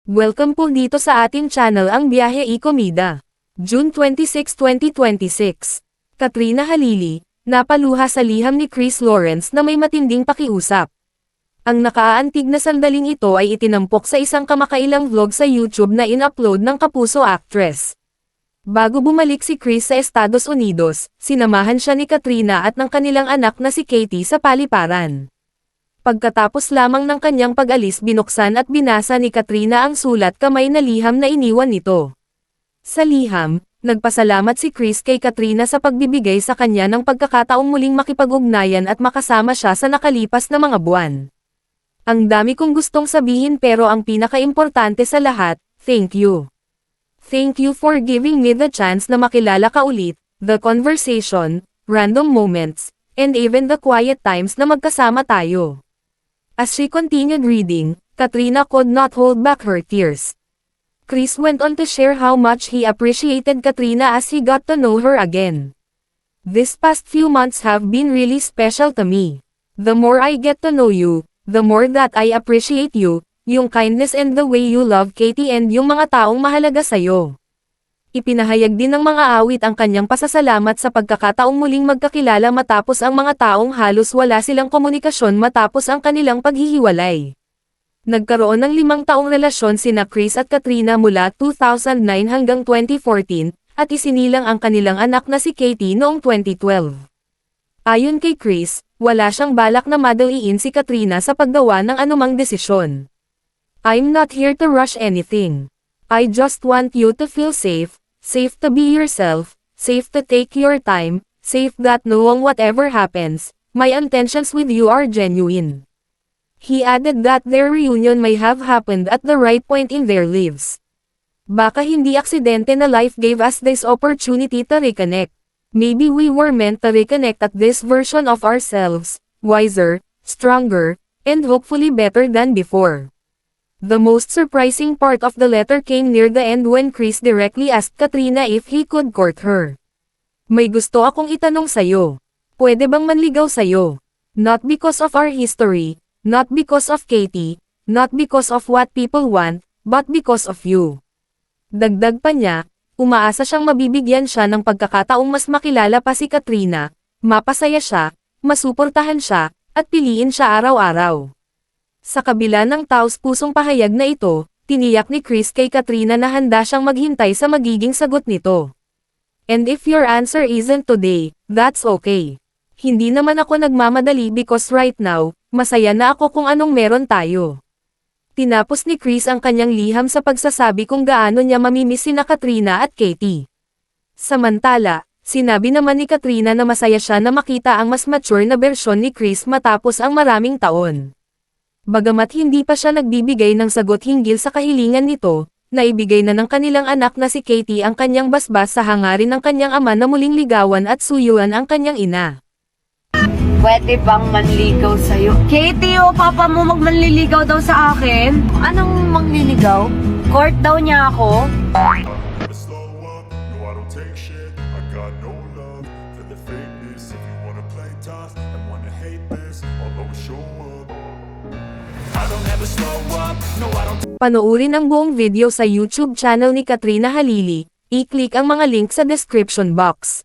Welcome po dito sa ating channel ang Biyahe y Komida. June 26, 2026. Katrina Halili, napaluha sa liham ni Chris Lawrence na may matinding pakiusap. Ang nakaaantig na sandaling ito ay itinampok sa isang kamakailang vlog sa YouTube na in-upload ng kapuso actress. Bago bumalik si Chris sa Estados Unidos, sinamahan siya ni Katrina at ng kanilang anak na si Katie sa paliparan. Pagkatapos lamang ng kanyang pag-alis binuksan at binasa ni Katrina ang sulat kamay na liham na iniwan nito. Sa liham, nagpasalamat si Chris kay Katrina sa pagbibigay sa kanya ng pagkakataong muling makipag-ugnayan at makasama siya sa nakalipas na mga buwan. Ang dami kong gustong sabihin pero ang pinaka-importante sa lahat, thank you. Thank you for giving me the chance na makilala ka ulit, the conversation, random moments, and even the quiet times na magkasama tayo. As she continued reading, Katrina could not hold back her tears. Chris went on to share how much he appreciated Katrina as he got to know her again. These past few months have been really special to me. The more I get to know you, the more that I appreciate you, yung kindness and the way you love Katie and yung mga taong mahalaga sa'yo. Ipinahayag din ng mga awit ang kanyang pasasalamat sa pagkakataong muling magkakilala matapos ang mga taong halos wala silang komunikasyon matapos ang kanilang paghihiwalay. Nagkaroon ng 5 taong relasyon sina Chris at Katrina mula 2009 hanggang 2014, at isinilang ang kanilang anak na si Katie noong 2012. Ayon kay Chris, wala siyang balak na madaliin si Katrina sa paggawa ng anumang desisyon. I'm not here to rush anything. I just want you to feel safe. Safe to be yourself, safe to take your time, safe that knowing whatever happens, my intentions with you are genuine. He added that their reunion may have happened at the right point in their lives. Baka hindi aksidente na life gave us this opportunity to reconnect. Maybe we were meant to reconnect at this version of ourselves, wiser, stronger, and hopefully better than before. The most surprising part of the letter came near the end when Chris directly asked Katrina if he could court her. May gusto akong itanong sa'yo. Pwede bang manligaw sa'yo? Not because of our history, not because of Katie, not because of what people want, but because of you. Dagdag pa niya, umaasa siyang mabibigyan siya ng pagkakataong mas makilala pa si Katrina, mapasaya siya, masuportahan siya, at piliin siya araw-araw. Sa kabila ng taos-pusong pahayag na ito, tiniyak ni Chris kay Katrina na handa siyang maghintay sa magiging sagot nito. And if your answer isn't today, that's okay. Hindi naman ako nagmamadali because right now, masaya na ako kung anong meron tayo. Tinapos ni Chris ang kanyang liham sa pagsasabi kung gaano niya mamimiss sina Katrina at Katie. Samantala, sinabi naman ni Katrina na masaya siya na makita ang mas mature na bersyon ni Chris matapos ang maraming taon. Bagamat hindi pa siya nagbibigay ng sagot hinggil sa kahilingan nito, naibigay na ng kanilang anak na si Katie ang kanyang basbas sa hangarin ng kanyang ama na muling ligawan at suyuan ang kanyang ina. Pwede bang manligaw sa'yo? Katie, papa mo magmanliligaw daw sa akin? Anong manliligaw? Court daw niya ako? Panoorin ang buong video sa YouTube channel ni Katrina Halili, i-click ang mga link sa description box.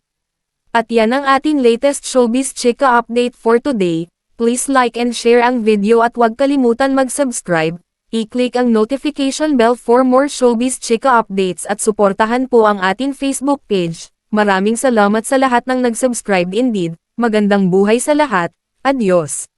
At yan ang ating latest showbiz chika update for today. Please like and share ang video at huwag kalimutan mag-subscribe, i-click ang notification bell for more showbiz chika updates at suportahan po ang ating Facebook page. Maraming salamat sa lahat ng nag-subscribe indeed, magandang buhay sa lahat, adios!